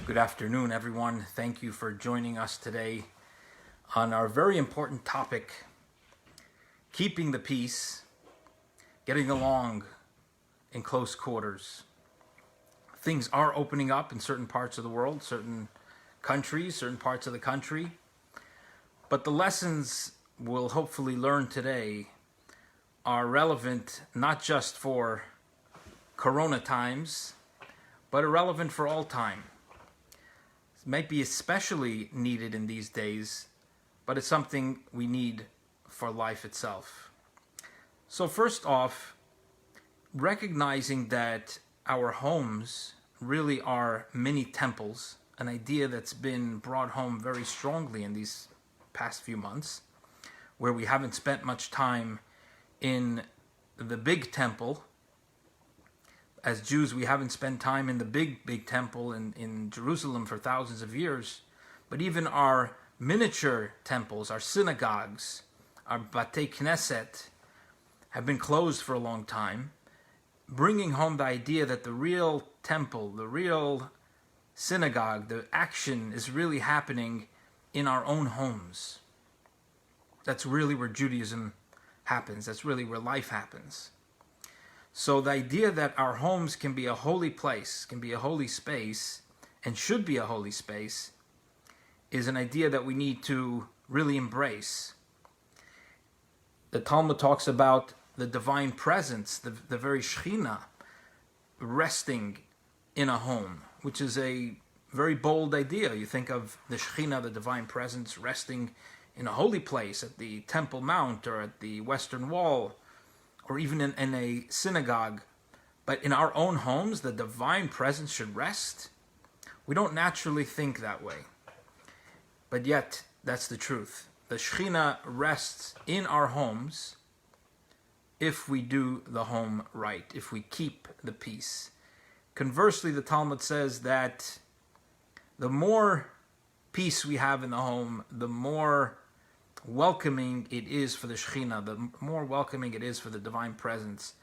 Good afternoon, everyone. Thank you for joining us today on our very important topic, keeping the peace, getting along in close quarters. Things are opening up in certain parts of the world, certain countries, certain parts of the country. But the lessons we'll hopefully learn today are relevant not just for Corona times, but are relevant for all time. It might be especially needed in these days, but it's something we need for life itself. So first off, recognizing that our homes really are mini temples, an idea that's been brought home very strongly in these past few months, where we haven't spent much time in the big temple. As Jews, we haven't spent time in the big temple in Jerusalem for thousands of years, but even our miniature temples, our synagogues, our Batei Knesset have been closed for a long time, bringing home the idea that the real temple, the real synagogue, the action is really happening in our own homes. That's really where Judaism happens. That's really where life happens. So the idea that our homes can be a holy place, can be a holy space, and should be a holy space, is an idea that we need to really embrace. The Talmud talks about the divine presence, the very Shekhinah, resting in a home, which is a very bold idea. You think of the Shekhinah, the divine presence, resting in a holy place at the Temple Mount or at the Western Wall, or even in a synagogue. But in our own homes, the divine presence should rest. We don't naturally think that way. But yet, that's the truth. The Shekhinah rests in our homes if we do the home right, if we keep the peace. Conversely, the Talmud says that the more peace we have in the home, the more welcoming it is for the Shekhinah, the more welcoming it is for the divine presence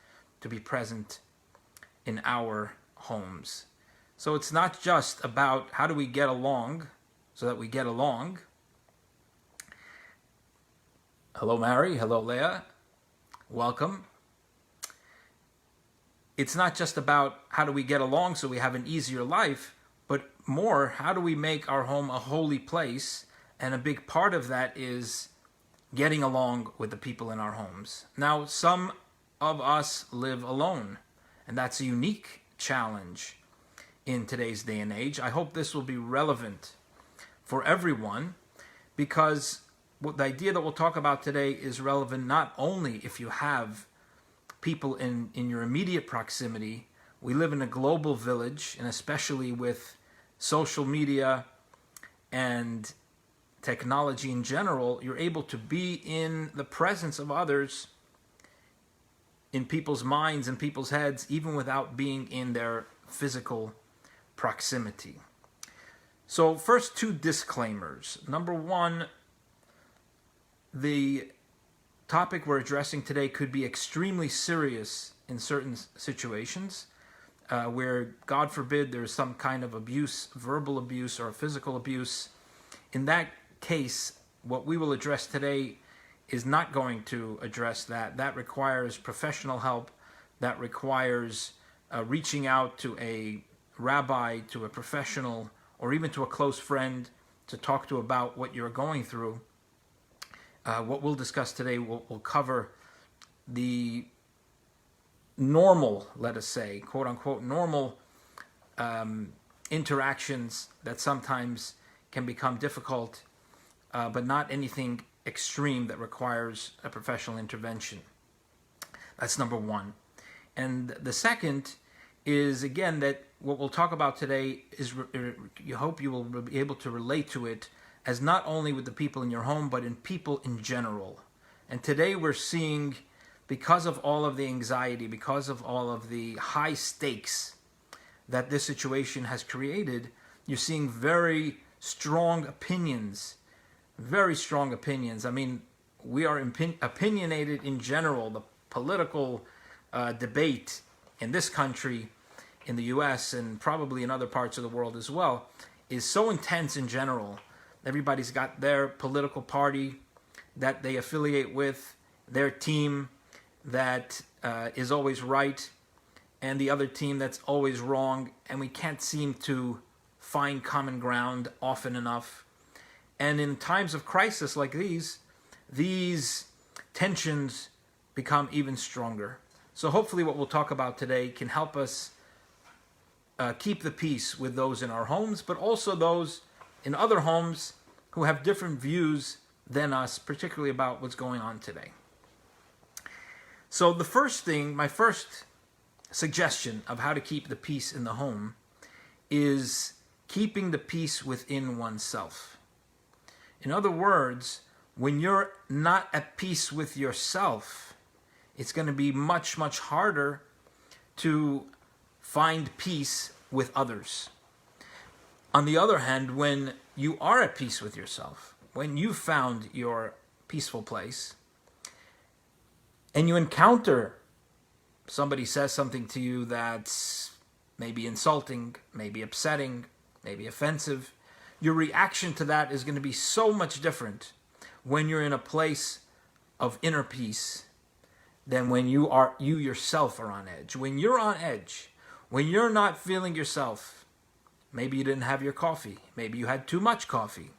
to be present in our homes. So it's not just about how do we get along so that we get along. Hello, Mary. Hello, Leah. Welcome. It's not just about how do we get along so we have an easier life, but more, how do we make our home a holy place? And a big part of that is getting along with the people in our homes. Now, some of us live alone, and that's a unique challenge in today's day and age. I hope this will be relevant for everyone, because the idea that we'll talk about today is relevant not only if you have people in your immediate proximity. We live in a global village, and especially with social media and technology in general, you're able to be in the presence of others, in people's minds and people's heads, even without being in their physical proximity. So first, two disclaimers. Number one, the topic we're addressing today could be extremely serious in certain situations, where, God forbid, there's some kind of abuse, verbal abuse or physical abuse. In that case, what we will address today is not going to address that. That requires professional help. That requires reaching out to a rabbi, to a professional, or even to a close friend to talk to about what you're going through. What we'll discuss today will cover the normal, let us say, quote unquote, normal interactions that sometimes can become difficult, but not anything extreme that requires a professional intervention. That's number one. And the second is, again, that what we'll talk about today is, you hope you will be able to relate to it as not only with the people in your home, but in people in general. And today we're seeing, because of all of the anxiety, because of all of the high stakes that this situation has created, you're seeing very strong opinions. I mean, we are opinionated in general. The political debate in this country, in the U.S., and probably in other parts of the world as well, is so intense in general. Everybody's got their political party that they affiliate with, their team that is always right, and the other team that's always wrong, and we can't seem to find common ground often enough. And in times of crisis like these tensions become even stronger. So hopefully what we'll talk about today can help us keep the peace with those in our homes, but also those in other homes who have different views than us, particularly about what's going on today. So the first thing, my first suggestion of how to keep the peace in the home is keeping the peace within oneself. In other words, when you're not at peace with yourself, it's going to be much, much harder to find peace with others. On the other hand, when you are at peace with yourself, when you found your peaceful place, and you encounter somebody says something to you that's maybe insulting, maybe upsetting, maybe offensive, your reaction to that is going to be so much different when you're in a place of inner peace than when you yourself are on edge. When you're on edge, when you're not feeling yourself, maybe you didn't have your coffee, maybe you had too much coffee,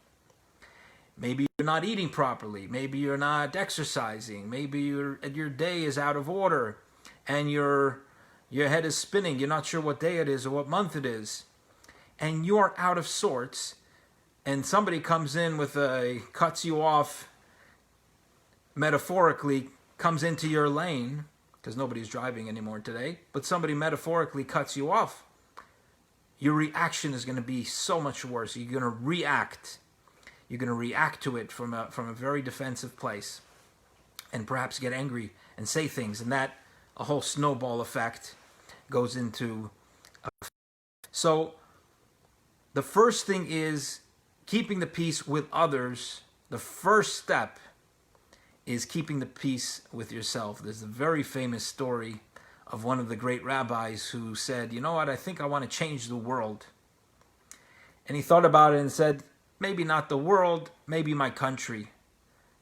maybe you're not eating properly, maybe you're not exercising, maybe your day is out of order, and your head is spinning, you're not sure what day it is or what month it is, and you are out of sorts, and somebody comes in cuts you off, metaphorically comes into your lane, because nobody's driving anymore today, but somebody metaphorically cuts you off, your reaction is going to be so much worse. You're going to react. You're going to react to it from a very defensive place, and perhaps get angry and say things, and that a whole snowball effect goes into. So the first thing is keeping the peace with others. The first step is keeping the peace with yourself. There's a very famous story of one of the great rabbis who said, you know what, I think I want to change the world. And he thought about it and said, maybe not the world, maybe my country.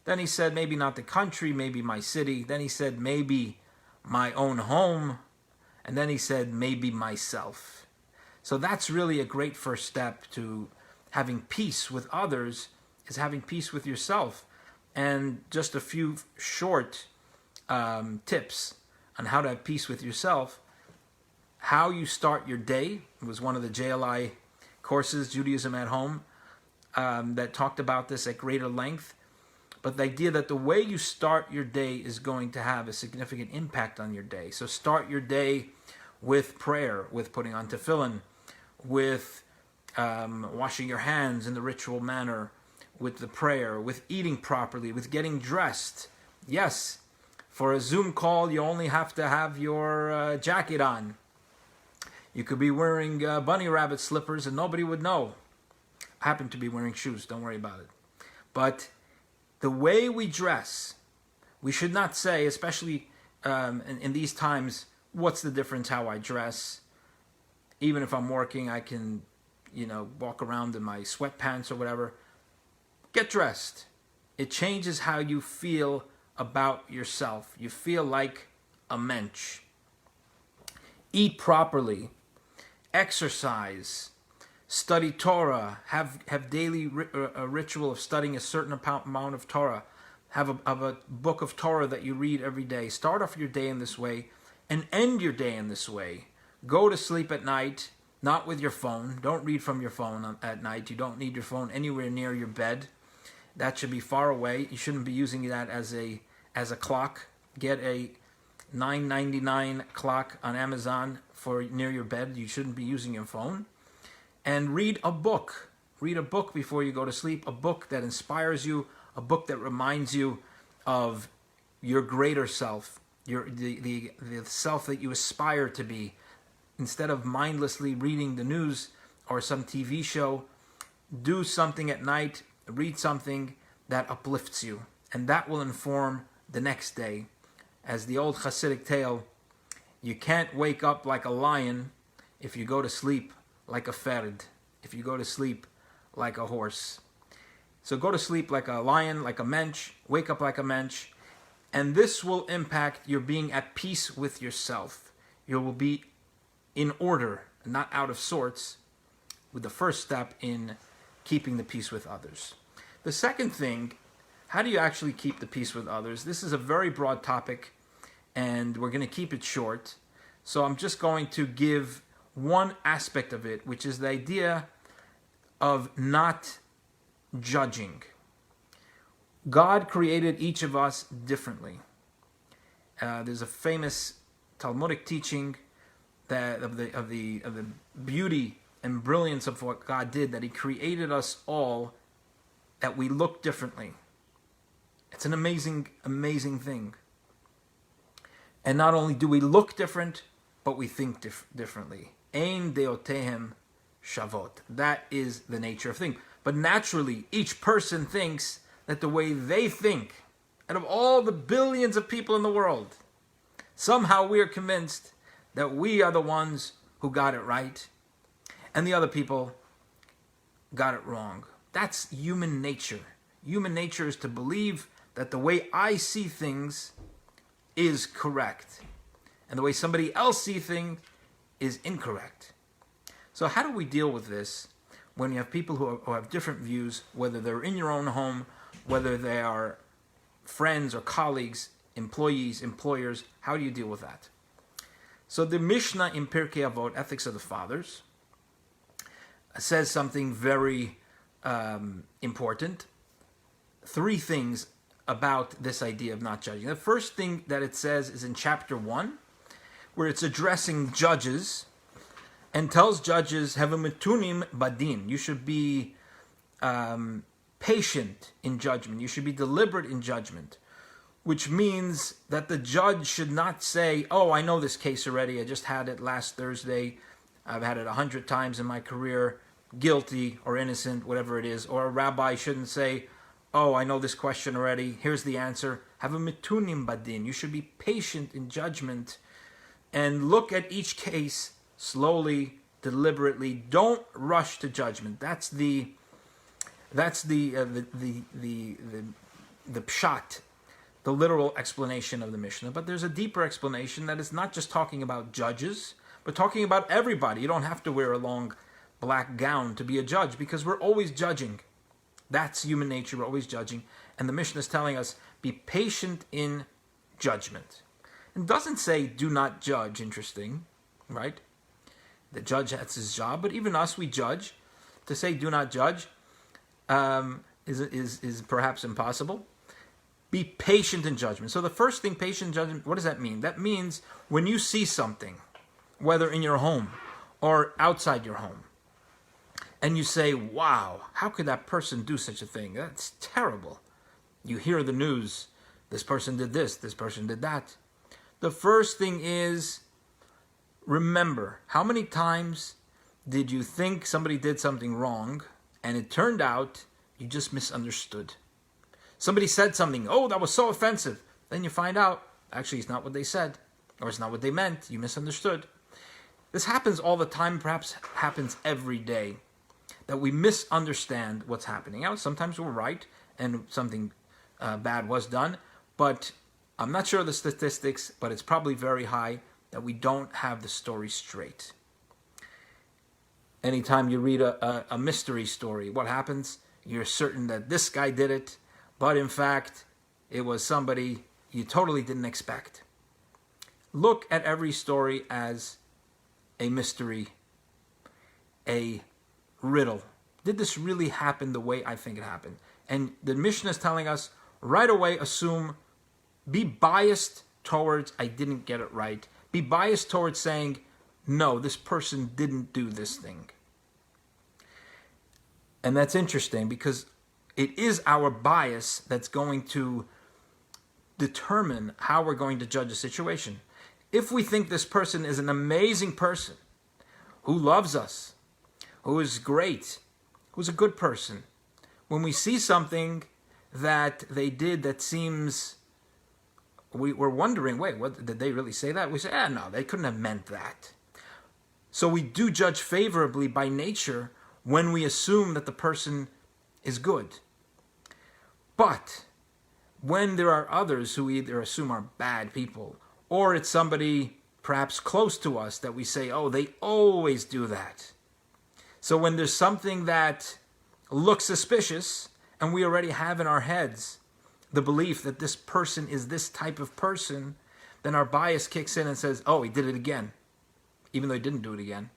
Then he said, maybe not the country, maybe my city. Then he said, maybe my own home. And then he said, maybe myself. So that's really a great first step to having peace with others, is having peace with yourself. And just a few short tips on how to have peace with yourself. How you start your day. It was one of the JLI courses, Judaism at Home, that talked about this at greater length. But the idea that the way you start your day is going to have a significant impact on your day. So start your day with prayer, with putting on tefillin, with washing your hands in the ritual manner, with the prayer, with eating properly, with getting dressed. Yes, for a Zoom call, you only have to have your jacket on. You could be wearing bunny rabbit slippers and nobody would know. I happen to be wearing shoes, don't worry about it. But the way we dress, we should not say, especially in these times, what's the difference how I dress? Even if I'm working, I can, walk around in my sweatpants or whatever. Get dressed. It changes how you feel about yourself. You feel like a mensch. Eat properly. Exercise. Study Torah. Have daily a ritual of studying a certain amount of Torah. Have a book of Torah that you read every day. Start off your day in this way and end your day in this way. Go to sleep at night, not with your phone. Don't read from your phone at night. You don't need your phone anywhere near your bed. That should be far away. You shouldn't be using that as a clock. Get a $9.99 clock on Amazon for near your bed. You shouldn't be using your phone. And read a book. Read a book before you go to sleep. A book that inspires you. A book that reminds you of your greater self. The self that you aspire to be. Instead of mindlessly reading the news or some TV show, do something at night. Read something that uplifts you, and that will inform the next day. As the old Hasidic tale, you can't wake up like a lion if you go to sleep like a ferd. if you go to sleep like a horse. So go to sleep like a lion, like a mensch, wake up like a mensch, and this will impact your being at peace with yourself. You will be in order, not out of sorts, with the first step in keeping the peace with others. The second thing, how do you actually keep the peace with others? This is a very broad topic, and we're going to keep it short. So I'm just going to give one aspect of it, which is the idea of not judging. God created each of us differently. There's a famous Talmudic teaching that of the beauty and brilliance of what God did, that He created us all, that we look differently. It's an amazing, amazing thing. And not only do we look different, but we think differently. Ein deotehem shavot. That is the nature of things. But naturally, each person thinks that the way they think, out of all the billions of people in the world, somehow we are convinced that we are the ones who got it right, and the other people got it wrong. That's human nature. Human nature is to believe that the way I see things is correct, and the way somebody else sees things is incorrect. So how do we deal with this when you have people who have different views, whether they're in your own home, whether they are friends or colleagues, employees, employers? How do you deal with that? So the Mishnah in Pirkei Avot, Ethics of the Fathers, says something very important. Three things about this idea of not judging. The first thing that it says is in chapter 1, where it's addressing judges and tells judges, Havamitunim badin. You should be patient in judgment. You should be deliberate in judgment, which means that the judge should not say, oh, I know this case already. I just had it last Thursday. I've had it 100 times in my career, guilty or innocent, whatever it is. Or a rabbi shouldn't say, oh, I know this question already. Here's the answer. Havamitunim badin. You should be patient in judgment and look at each case slowly, deliberately. Don't rush to judgment. That's the pshat, the literal explanation of the Mishnah. But there's a deeper explanation that is not just talking about judges, but talking about everybody. You don't have to wear a long black gown to be a judge, because we're always judging. That's human nature. We're always judging. And the Mishnah is telling us, be patient in judgment. It doesn't say do not judge. Interesting, right? The judge, that's his job, but even us, we judge. To say do not judge is perhaps impossible. Be patient in judgment. So the first thing, patient in judgment, what does that mean? That means when you see something, whether in your home or outside your home, and you say, wow, how could that person do such a thing? That's terrible. You hear the news, this person did this, this person did that. The first thing is, remember, how many times did you think somebody did something wrong, and it turned out you just misunderstood? Somebody said something, oh, that was so offensive. Then you find out, actually, it's not what they said, or it's not what they meant. You misunderstood. This happens all the time, perhaps happens every day, that we misunderstand what's happening. Now, sometimes we're right, and something bad was done, but I'm not sure of the statistics, but it's probably very high that we don't have the story straight. Anytime you read a mystery story, what happens? You're certain that this guy did it, but in fact, it was somebody you totally didn't expect. Look at every story as a mystery, a riddle. Did this really happen the way I think it happened? And the Mishnah is telling us, right away assume, be biased towards, I didn't get it right. Be biased towards saying, no, this person didn't do this thing. And that's interesting, because it is our bias that's going to determine how we're going to judge a situation. If we think this person is an amazing person, who loves us, who is great, who's a good person, when we see something that they did that seems, we're wondering, wait, what did they really say that? We say, no, they couldn't have meant that. So we do judge favorably by nature when we assume that the person is good. But when there are others who we either assume are bad people, or it's somebody perhaps close to us that we say, oh, they always do that. So when there's something that looks suspicious, and we already have in our heads the belief that this person is this type of person, then our bias kicks in and says, oh, he did it again. Even though he didn't do it again.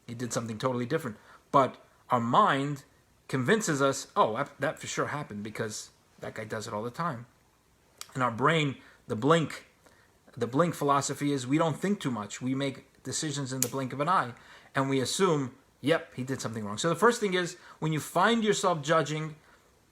He did something totally different. But our mind convinces us, oh, that for sure happened because that guy does it all the time. And our brain, the blink philosophy is we don't think too much. We make decisions in the blink of an eye. And we assume, yep, he did something wrong. So the first thing is, when you find yourself judging,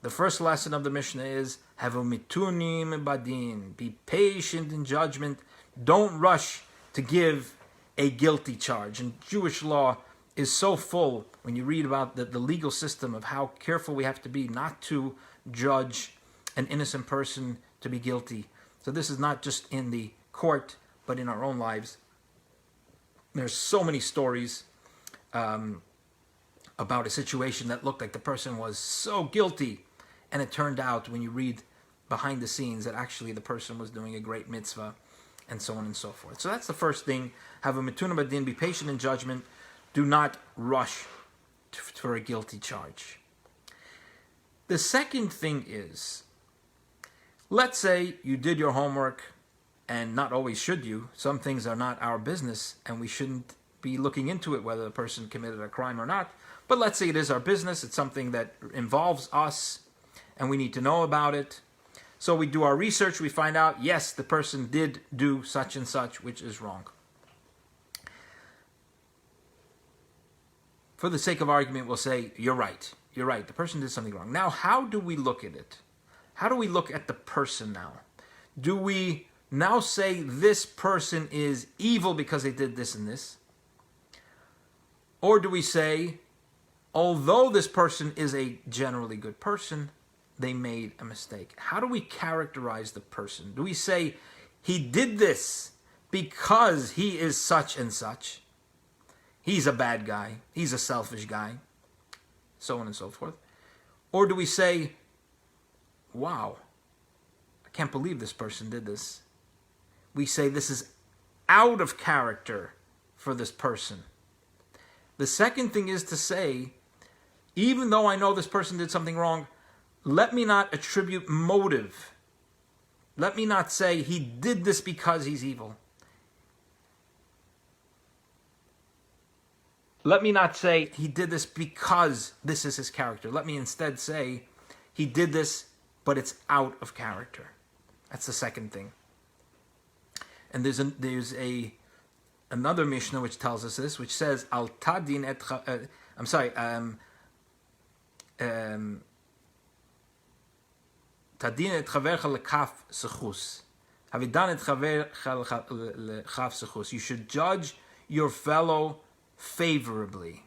the first lesson of the Mishnah is, Havu mitunim badin. Be patient in judgment. Don't rush to give a guilty charge. And Jewish law is so full, when you read about the legal system, of how careful we have to be not to judge an innocent person to be guilty. So this is not just in the court, but in our own lives. There's so many stories about a situation that looked like the person was so guilty, and it turned out, when you read behind the scenes, that actually the person was doing a great mitzvah, and so on and so forth. So that's the first thing. Have a mituna badin, be patient in judgment. Do not rush for a guilty charge. The second thing is, let's say you did your homework, and not always should you. Some things are not our business, and we shouldn't be looking into it, whether the person committed a crime or not. But let's say it is our business. It's something that involves us, and we need to know about it. So we do our research. We find out, yes, the person did do such and such, which is wrong. For the sake of argument, we'll say, you're right. You're right. The person did something wrong. Now, how do we look at it? How do we look at the person now? Do we now say this person is evil because they did this and this? Or do we say, although this person is a generally good person, they made a mistake? How do we characterize the person? Do we say, he did this because he is such and such? He's a bad guy. He's a selfish guy. So on and so forth. Or do we say, wow, I can't believe this person did this. We say this is out of character for this person. The second thing is to say, even though I know this person did something wrong, let me not attribute motive. Let me not say he did this because he's evil. Let me not say he did this because this is his character. Let me instead say he did this, but it's out of character. That's the second thing. And there's another Mishnah which tells us this, which says, Al tadin et tadin et chavercha lekaf sechus. Havidan et chavercha lekaf sechus. You should judge your fellow favorably,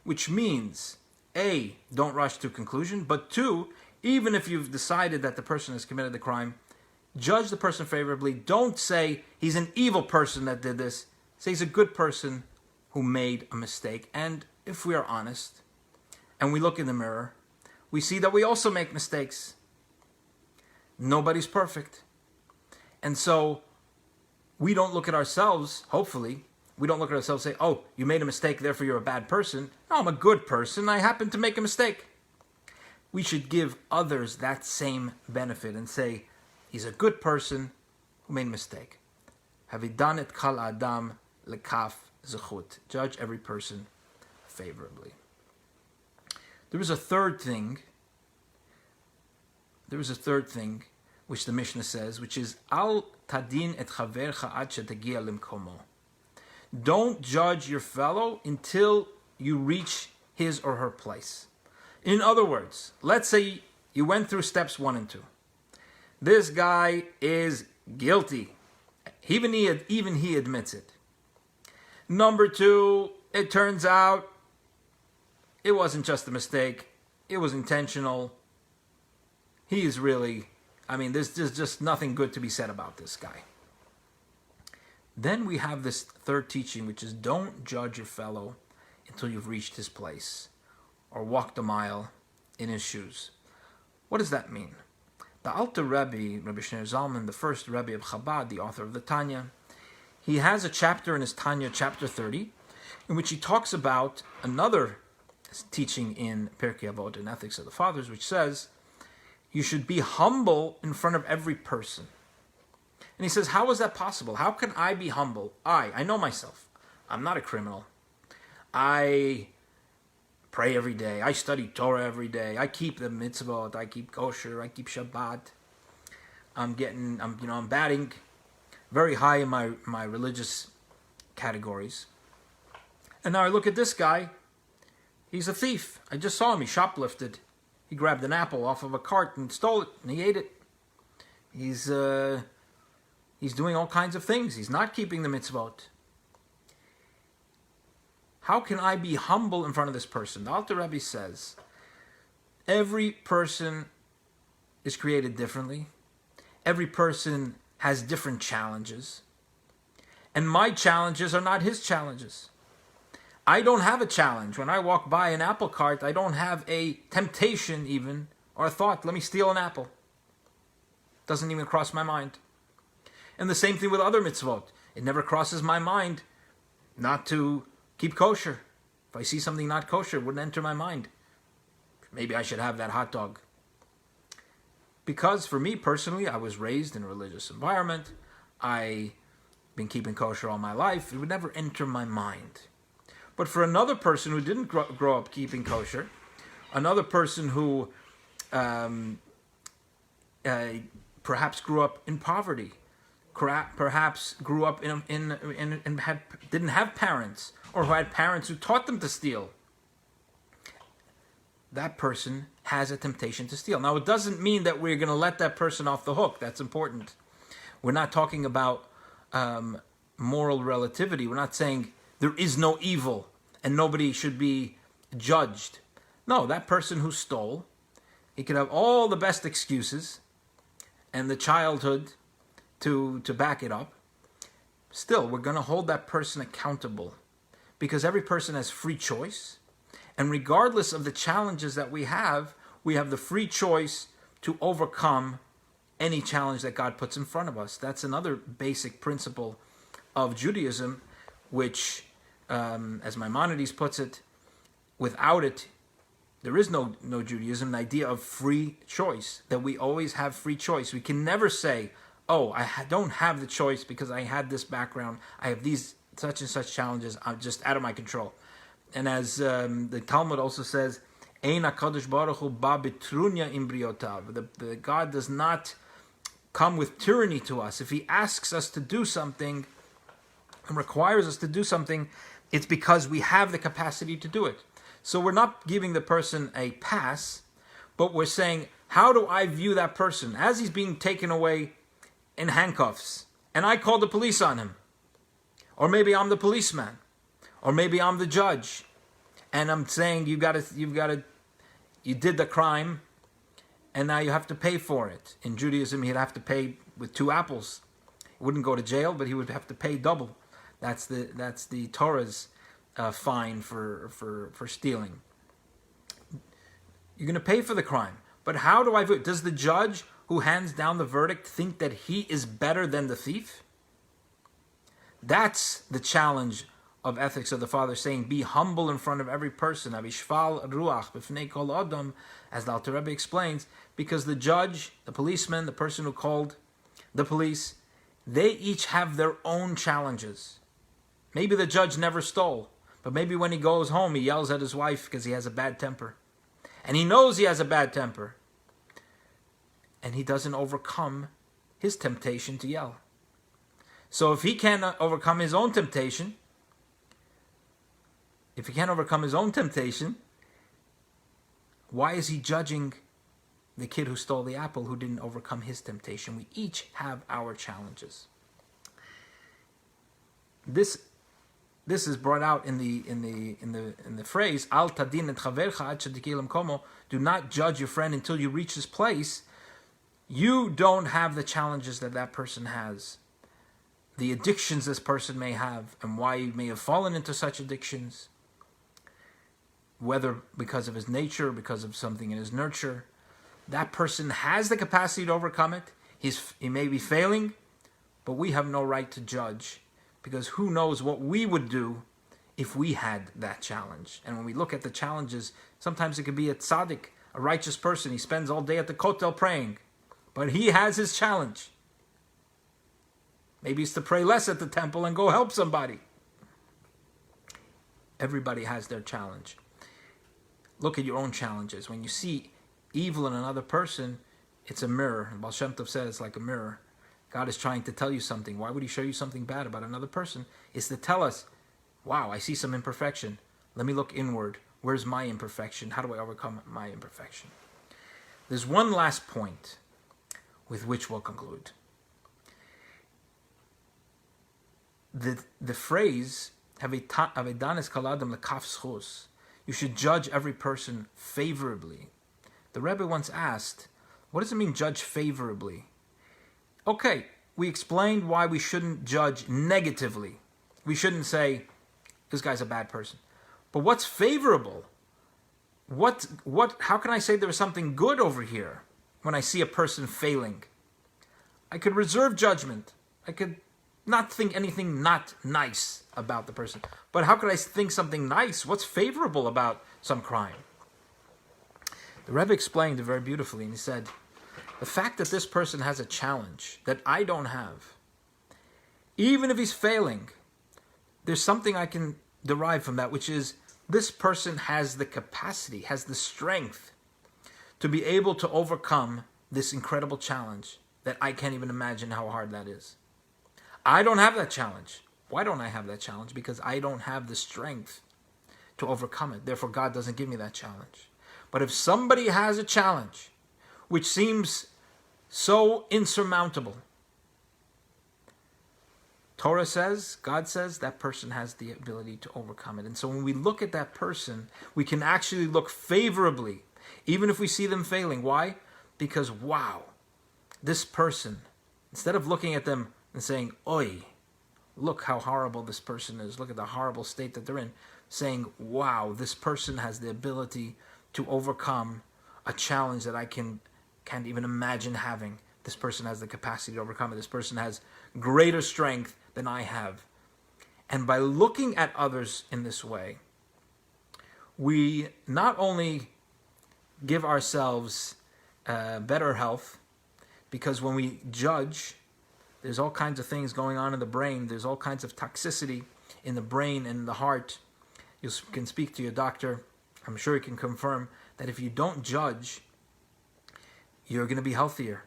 which means, A, don't rush to conclusion, but 2, even if you've decided that the person has committed the crime, judge the person favorably. Don't say he's an evil person that did this. Say he's a good person who made a mistake. And if we are honest and we look in the mirror, we see that we also make mistakes. Nobody's perfect. And so we don't look at ourselves, hopefully, we don't look at ourselves and say, oh, you made a mistake, therefore you're a bad person. No, I'm a good person. I happen to make a mistake. We should give others that same benefit and say, he's a good person who made a mistake. Havidan et kal adam lekaf zechut. Judge every person favorably. There was a third thing. Which the Mishnah says, which is al tadin et chavercha ad shetagia limkomo. Don't judge your fellow until you reach his or her place. In other words, let's say you went through steps 1 and 2. This guy is guilty. Even he admits it. Number 2, it turns out it wasn't just a mistake. It was intentional. He is really, there's just nothing good to be said about this guy. Then we have this third teaching, which is don't judge your fellow until you've reached his place. or walked a mile in his shoes. What does that mean? The Alter Rebbe, Rabbi Shneur Zalman, the first Rebbe of Chabad, the author of the Tanya, he has a chapter in his Tanya, chapter 30, in which he talks about another teaching in Pirkei Avot, in Ethics of the Fathers, which says you should be humble in front of every person. And he says, how is that possible? How can I be humble? I know myself. I'm not a criminal. I pray every day. I study Torah every day. I keep the mitzvot. I keep kosher. I keep Shabbat. I'm batting very high in my religious categories. And now I look at this guy. He's a thief. I just saw him. He shoplifted. He grabbed an apple off of a cart and stole it, and he ate it. He's doing all kinds of things. He's not keeping the mitzvot. How can I be humble in front of this person? The Alter Rebbe says, every person is created differently. Every person has different challenges. And my challenges are not his challenges. I don't have a challenge. When I walk by an apple cart, I don't have a temptation even, or a thought, let me steal an apple. Doesn't even cross my mind. And the same thing with other mitzvot. It never crosses my mind not to keep kosher. If I see something not kosher, it wouldn't enter my mind. Maybe I should have that hot dog. Because for me personally, I was raised in a religious environment. I've been keeping kosher all my life. It would never enter my mind. But for another person who didn't grow up keeping kosher, another person who perhaps grew up in poverty, perhaps grew up didn't have parents, or who had parents who taught them to steal, that person has a temptation to steal. Now, it doesn't mean that we're going to let that person off the hook. That's important. We're not talking about moral relativity. We're not saying there is no evil and nobody should be judged. No, that person who stole, he could have all the best excuses and the childhood to back it up. Still, we're going to hold that person accountable because every person has free choice. And regardless of the challenges that we have the free choice to overcome any challenge that God puts in front of us. That's another basic principle of Judaism, which, as Maimonides puts it, without it, there is no Judaism, the idea of free choice, that we always have free choice. We can never say, oh, I don't have the choice because I had this background, I have these such and such challenges, I'm just out of my control. And as the Talmud also says, Ein HaKadosh Baruch Hu ba betrunya im briotav. The God does not come with tyranny to us. If He asks us to do something and requires us to do something, it's because we have the capacity to do it. So we're not giving the person a pass, but we're saying, how do I view that person as he's being taken away in handcuffs, and I call the police on him? Or maybe I'm the policeman, or maybe I'm the judge, and I'm saying you did the crime, and now you have to pay for it. In Judaism, he'd have to pay with 2 apples. He wouldn't go to jail, but he would have to pay double. That's the Torah's fine for stealing. You're going to pay for the crime, but how do I view it? Does the judge who hands down the verdict think that he is better than the thief? That's the challenge of Ethics of the Father, saying, be humble in front of every person. Avishval ruach b'fnei kol adam, as the Alter Rebbe explains, because the judge, the policeman, the person who called the police, they each have their own challenges. Maybe the judge never stole, but maybe when he goes home, he yells at his wife because he has a bad temper. And he knows he has a bad temper. And he doesn't overcome his temptation to yell. So if he can't overcome his own temptation, why is he judging the kid who stole the apple who didn't overcome his temptation? We each have our challenges. This is brought out in the phrase Al tadin et chavercha ad shetikilam komo. Do not judge your friend until you reach this place. You don't have the challenges that person has, the addictions this person may have, and why you may have fallen into such addictions. whether because of his nature, because of something in his nurture. That person has the capacity to overcome it. He may be failing, but we have no right to judge, because who knows what we would do if we had that challenge. And when we look at the challenges, sometimes it could be a tzaddik, a righteous person. He spends all day at the kotel praying, but he has his challenge. Maybe it's to pray less at the temple and go help somebody. Everybody has their challenge. Look at your own challenges. When you see evil in another person, it's a mirror. Baal Shem Tov said it's like a mirror. God is trying to tell you something. Why would he show you something bad about another person? It's to tell us, wow, I see some imperfection. Let me look inward. Where's my imperfection? How do I overcome my imperfection? There's one last point with which we'll conclude. The phrase, "Havedanis kol adam lekaf zchus," you should judge every person favorably. The Rebbe once asked, what does it mean, judge favorably? Okay, we explained why we shouldn't judge negatively. We shouldn't say, this guy's a bad person. But what's favorable? How can I say there was something good over here when I see a person failing? I could reserve judgment. I could not think anything not nice about the person. But how could I think something nice? What's favorable about some crime? The Rebbe explained it very beautifully, and he said, the fact that this person has a challenge that I don't have, even if he's failing, there's something I can derive from that, which is this person has the capacity, has the strength to be able to overcome this incredible challenge that I can't even imagine how hard that is. I don't have that challenge. Why don't I have that challenge? Because I don't have the strength to overcome it. Therefore, God doesn't give me that challenge. But if somebody has a challenge which seems so insurmountable, Torah says, God says, that person has the ability to overcome it. And so when we look at that person, we can actually look favorably, even if we see them failing. Why? Because, wow, this person, instead of looking at them and saying, oi, look how horrible this person is, look at the horrible state that they're in, saying, wow, this person has the ability to overcome a challenge that I can't even imagine having. This person has the capacity to overcome it. This person has greater strength than I have. And by looking at others in this way, we not only give ourselves better health, because when we judge, there's all kinds of things going on in the brain. There's all kinds of toxicity in the brain and in the heart. You can speak to your doctor. I'm sure he can confirm that if you don't judge, you're going to be healthier.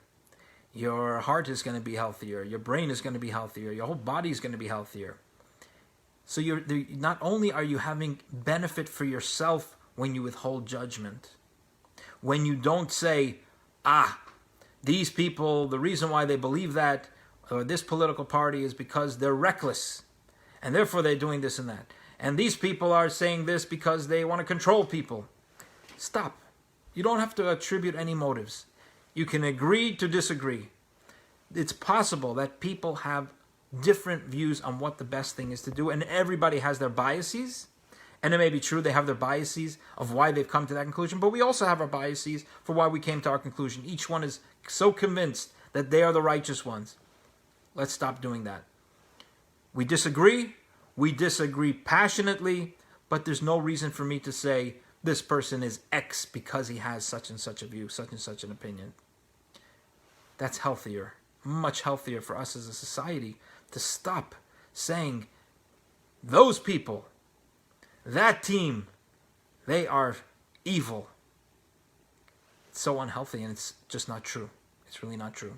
Your heart is going to be healthier. Your brain is going to be healthier. Your whole body is going to be healthier. So not only are you having benefit for yourself when you withhold judgment, when you don't say, these people, the reason why they believe that, or this political party is because they're reckless, and therefore they're doing this and that. And these people are saying this because they want to control people. Stop. You don't have to attribute any motives. You can agree to disagree. It's possible that people have different views on what the best thing is to do, and everybody has their biases. And it may be true they have their biases of why they've come to that conclusion, but we also have our biases for why we came to our conclusion. Each one is so convinced that they are the righteous ones. Let's stop doing that. We disagree passionately, but there's no reason for me to say this person is X because he has such and such a view, such and such an opinion. That's healthier, much healthier for us as a society to stop saying those people, that team, they are evil. It's so unhealthy, and it's just not true. It's really not true.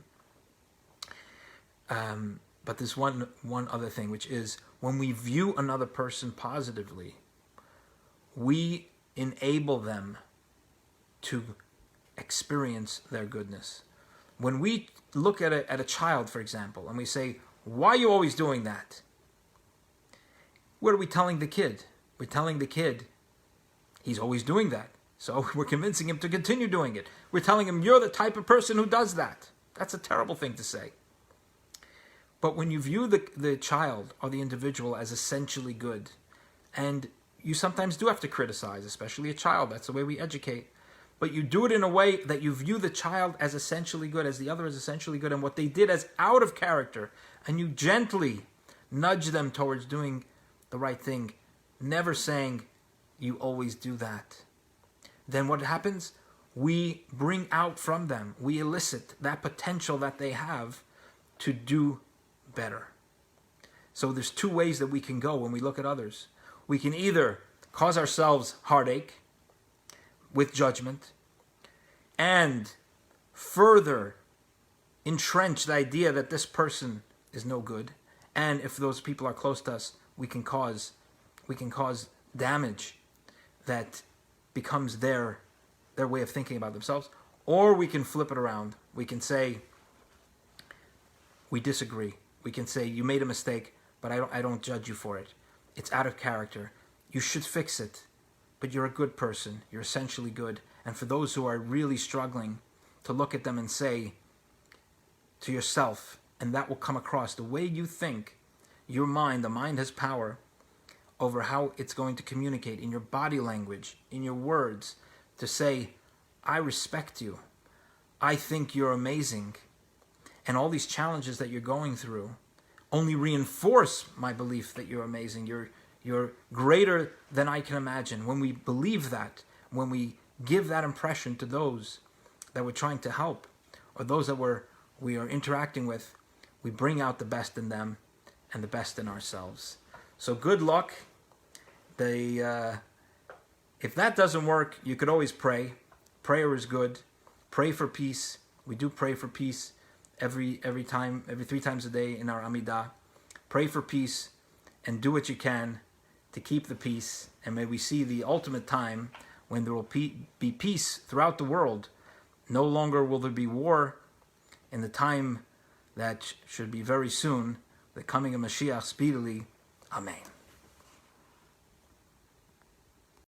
But there's one other thing, which is when we view another person positively, we enable them to experience their goodness. When we look at a child, for example, and we say, why are you always doing that? What are we telling the kid? We're telling the kid, he's always doing that. So we're convincing him to continue doing it. We're telling him, you're the type of person who does that. That's a terrible thing to say. But when you view the child or the individual as essentially good, and you sometimes do have to criticize, especially a child. That's the way we educate. But you do it in a way that you view the child as essentially good, as the other is essentially good, and what they did as out of character. And you gently nudge them towards doing the right thing, never saying, you always do that. Then what happens? We bring out from them, we elicit that potential that they have to do better. So there's two ways that we can go when we look at others. We can either cause ourselves heartache with judgment and further entrench the idea that this person is no good. And if those people are close to us, we can cause damage that becomes their way of thinking about themselves. Or we can flip it around. We can say, we disagree. We can say, you made a mistake, but I don't judge you for it. It's out of character. You should fix it. But you're a good person. You're essentially good. And for those who are really struggling, to look at them and say to yourself, and that will come across, the way you think, your mind, the mind has power over how it's going to communicate in your body language, in your words, to say, I respect you. I think you're amazing. And all these challenges that you're going through only reinforce my belief that you're amazing. You're greater than I can imagine. When we believe that, when we give that impression to those that we're trying to help, or those that we are interacting with, we bring out the best in them and the best in ourselves. So good luck. If that doesn't work, you could always pray. Prayer is good. Pray for peace. We do pray for peace every 3 times a day in our Amidah. Pray for peace and do what you can to keep the peace. And may we see the ultimate time when there will be peace throughout the world. No longer will there be war. In the time that should be very soon, the coming of Mashiach speedily. Amen.